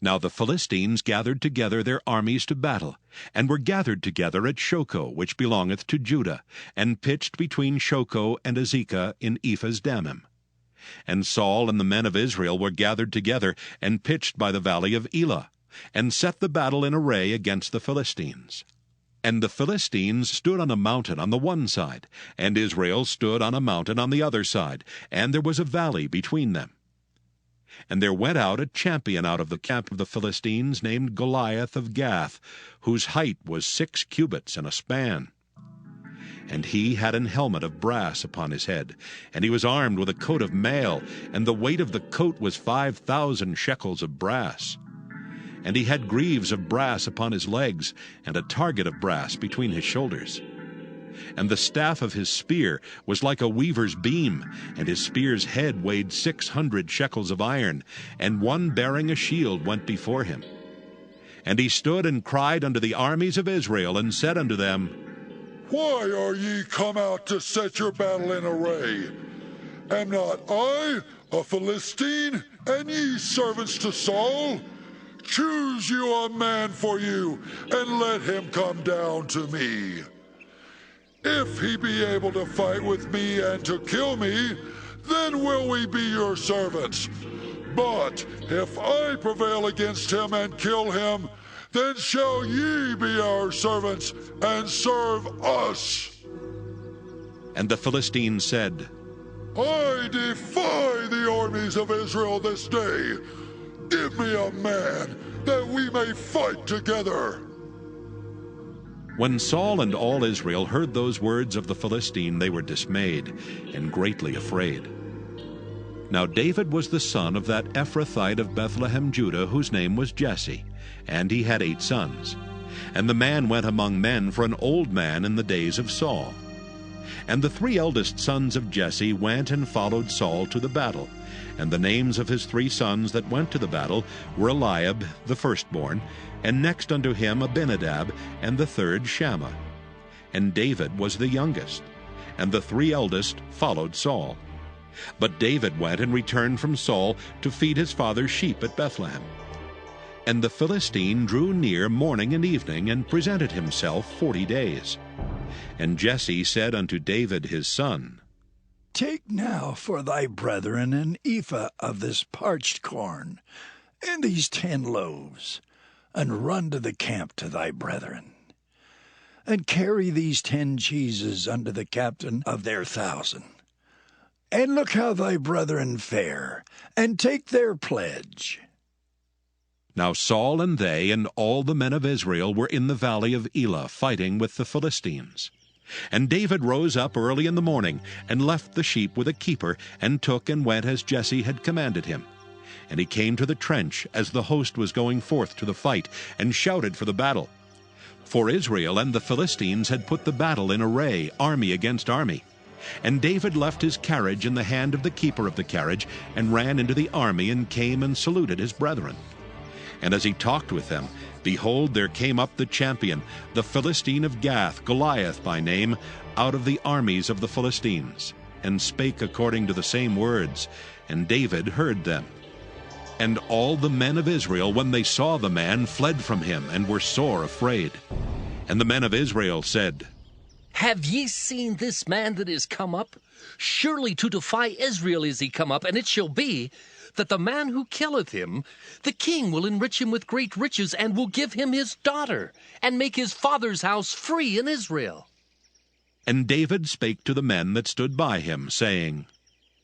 Now the Philistines gathered together their armies to battle, and were gathered together at Shochoh, which belongeth to Judah, and pitched between Shochoh and Azekah in Ephas Dammim. And Saul and the men of Israel were gathered together, and pitched by the valley of Elah, and set the battle in array against the Philistines. And the Philistines stood on a mountain on the one side, and Israel stood on a mountain on the other side, and there was a valley between them. And there went out a champion out of the camp of the Philistines, named Goliath of Gath, whose height was 6 cubits and a span. And he had an helmet of brass upon his head, and he was armed with a coat of mail, and the weight of the coat was 5,000 shekels of brass. And he had greaves of brass upon his legs, and a target of brass between his shoulders. And the staff of his spear was like a weaver's beam, and his spear's head weighed 600 shekels of iron, and one bearing a shield went before him. And he stood and cried unto the armies of Israel, and said unto them, Why are ye come out to set your battle in array? Am not I a Philistine, and ye servants to Saul? Choose you a man for you, and let him come down to me. If he be able to fight with me and to kill me, then will we be your servants. But if I prevail against him and kill him, then shall ye be our servants and serve us. And the Philistines said, I defy the armies of Israel this day. Give me a man, that we may fight together. When Saul and all Israel heard those words of the Philistine, they were dismayed, and greatly afraid. Now David was the son of that Ephrathite of Bethlehem, Judah, whose name was Jesse, and he had 8 sons. And the man went among men for an old man in the days of Saul. And the 3 eldest sons of Jesse went and followed Saul to the battle. And the names of his 3 sons that went to the battle were Eliab the firstborn, and next unto him Abinadab, and the third Shammah. And David was the youngest, and the 3 eldest followed Saul. But David went and returned from Saul to feed his father's sheep at Bethlehem. And the Philistine drew near morning and evening, and presented himself 40 days. And Jesse said unto David his son, Take now for thy brethren an ephah of this parched corn, and these 10 loaves, and run to the camp to thy brethren. And carry these 10 cheeses unto the captain of their 1,000. And look how thy brethren fare, and take their pledge. Now Saul and they and all the men of Israel were in the valley of Elah, fighting with the Philistines. And David rose up early in the morning, and left the sheep with a keeper, and took and went as Jesse had commanded him. And he came to the trench as the host was going forth to the fight, and shouted for the battle. For Israel and the Philistines had put the battle in array, army against army. And David left his carriage in the hand of the keeper of the carriage, and ran into the army, and came and saluted his brethren. And as he talked with them, behold, there came up the champion, the Philistine of Gath, Goliath by name, out of the armies of the Philistines, and spake according to the same words, and David heard them. And all the men of Israel, when they saw the man, fled from him, and were sore afraid. And the men of Israel said, Have ye seen this man that is come up? Surely to defy Israel is he come up, and it shall be, that the man who killeth him, the king will enrich him with great riches, and will give him his daughter, and make his father's house free in Israel. And David spake to the men that stood by him, saying,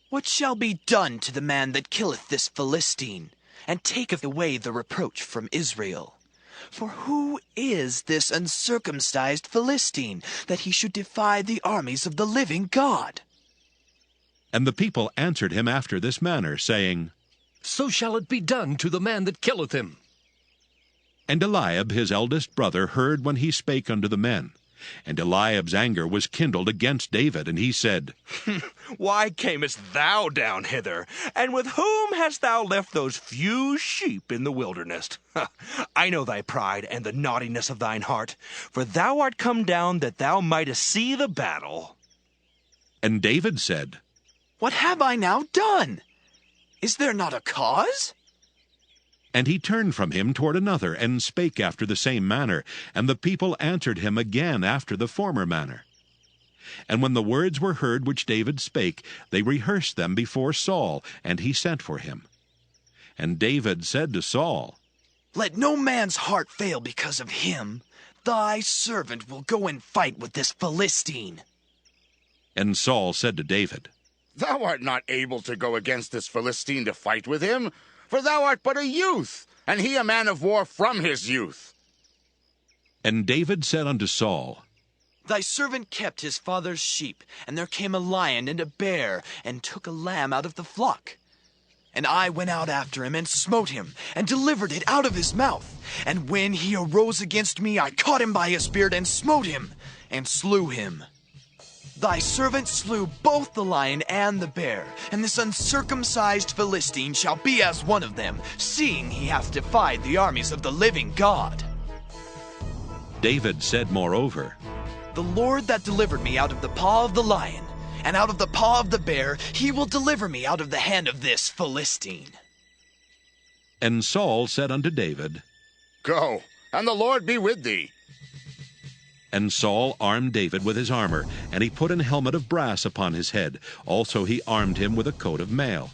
What shall be done to the man that killeth this Philistine, and taketh away the reproach from Israel? For who is this uncircumcised Philistine, that he should defy the armies of the living God? And the people answered him after this manner, saying, So shall it be done to the man that killeth him. And Eliab his eldest brother heard when he spake unto the men. And Eliab's anger was kindled against David, and he said, Why camest thou down hither? And with whom hast thou left those few sheep in the wilderness? I know thy pride and the naughtiness of thine heart, for thou art come down that thou mightest see the battle. And David said, What have I now done? Is there not a cause? And he turned from him toward another, and spake after the same manner. And the people answered him again after the former manner. And when the words were heard which David spake, they rehearsed them before Saul, and he sent for him. And David said to Saul, Let no man's heart fail because of him. Thy servant will go and fight with this Philistine. And Saul said to David, Thou art not able to go against this Philistine to fight with him, for thou art but a youth, and he a man of war from his youth. And David said unto Saul, Thy servant kept his father's sheep, and there came a lion and a bear, and took a lamb out of the flock. And I went out after him, and smote him, and delivered it out of his mouth. And when he arose against me, I caught him by his beard, and smote him, and slew him. Thy servant slew both the lion and the bear, and this uncircumcised Philistine shall be as one of them, seeing he hath defied the armies of the living God. David said moreover, The Lord that delivered me out of the paw of the lion, and out of the paw of the bear, he will deliver me out of the hand of this Philistine. And Saul said unto David, Go, and the Lord be with thee. And Saul armed David with his armor, and he put an helmet of brass upon his head. Also he armed him with a coat of mail.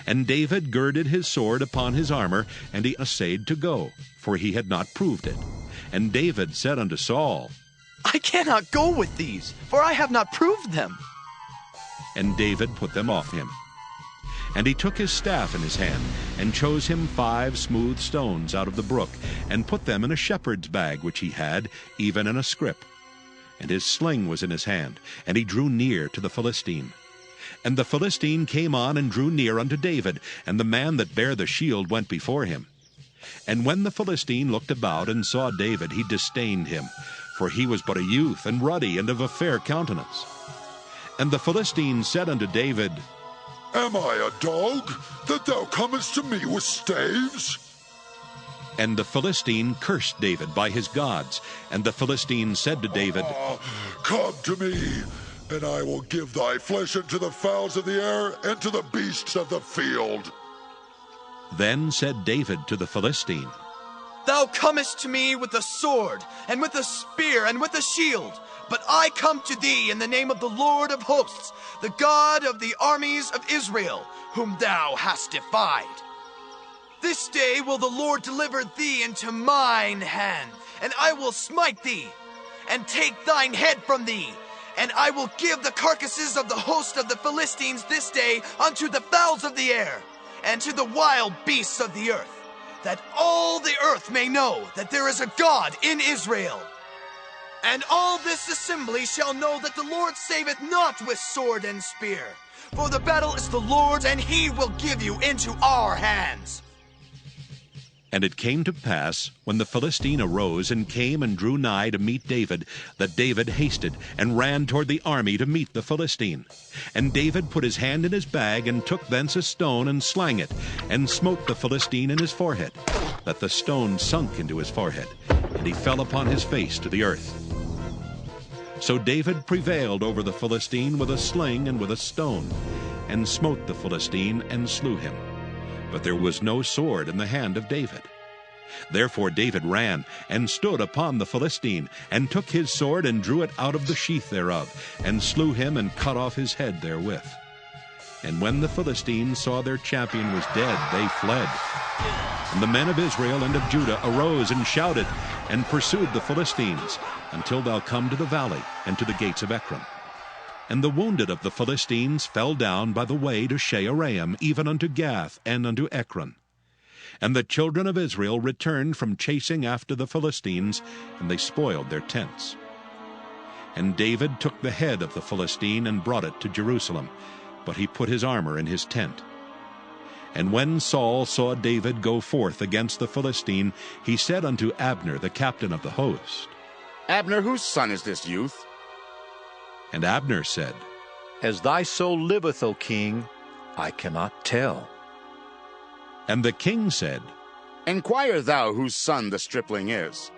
And David girded his sword upon his armor, and he essayed to go, for he had not proved it. And David said unto Saul, I cannot go with these, for I have not proved them. And David put them off him. And he took his staff in his hand, and chose him 5 smooth stones out of the brook, and put them in a shepherd's bag which he had, even in a scrip. And his sling was in his hand, and he drew near to the Philistine. And the Philistine came on and drew near unto David, and the man that bare the shield went before him. And when the Philistine looked about and saw David, he disdained him, for he was but a youth, and ruddy, and of a fair countenance. And the Philistine said unto David, Am I a dog, that thou comest to me with staves? And the Philistine cursed David by his gods. And the Philistine said to David, Come to me, and I will give thy flesh unto the fowls of the air, and to the beasts of the field. Then said David to the Philistine, Thou comest to me with a sword, and with a spear, and with a shield. But I come to thee in the name of the Lord of hosts, the God of the armies of Israel, whom thou hast defied. This day will the Lord deliver thee into mine hand, and I will smite thee, and take thine head from thee. And I will give the carcasses of the host of the Philistines this day unto the fowls of the air, and to the wild beasts of the earth, that all the earth may know that there is a God in Israel. And all this assembly shall know that the Lord saveth not with sword and spear, for the battle is the Lord's, and he will give you into our hands. And it came to pass, when the Philistine arose and came and drew nigh to meet David, that David hasted and ran toward the army to meet the Philistine. And David put his hand in his bag, and took thence a stone, and slang it, and smote the Philistine in his forehead, that the stone sunk into his forehead, and he fell upon his face to the earth. So David prevailed over the Philistine with a sling and with a stone, and smote the Philistine, and slew him. But there was no sword in the hand of David. Therefore David ran, and stood upon the Philistine, and took his sword, and drew it out of the sheath thereof, and slew him, and cut off his head therewith. And when the Philistines saw their champion was dead, they fled. And the men of Israel and of Judah arose and shouted, and pursued the Philistines, until thou come to the valley, and to the gates of Ekron. And the wounded of the Philistines fell down by the way to Shaaraim, even unto Gath, and unto Ekron. And the children of Israel returned from chasing after the Philistines, and they spoiled their tents. And David took the head of the Philistine, and brought it to Jerusalem, but he put his armor in his tent. And when Saul saw David go forth against the Philistine, he said unto Abner, the captain of the host, Abner, whose son is this youth? And Abner said, As thy soul liveth, O king, I cannot tell. And the king said, Inquire thou whose son the stripling is.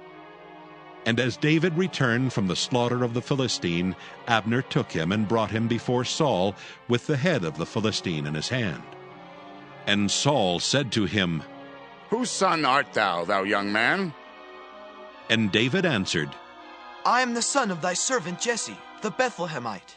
And as David returned from the slaughter of the Philistine, Abner took him and brought him before Saul with the head of the Philistine in his hand. And Saul said to him, Whose son art thou, thou young man? And David answered, I am the son of thy servant Jesse, the Bethlehemite.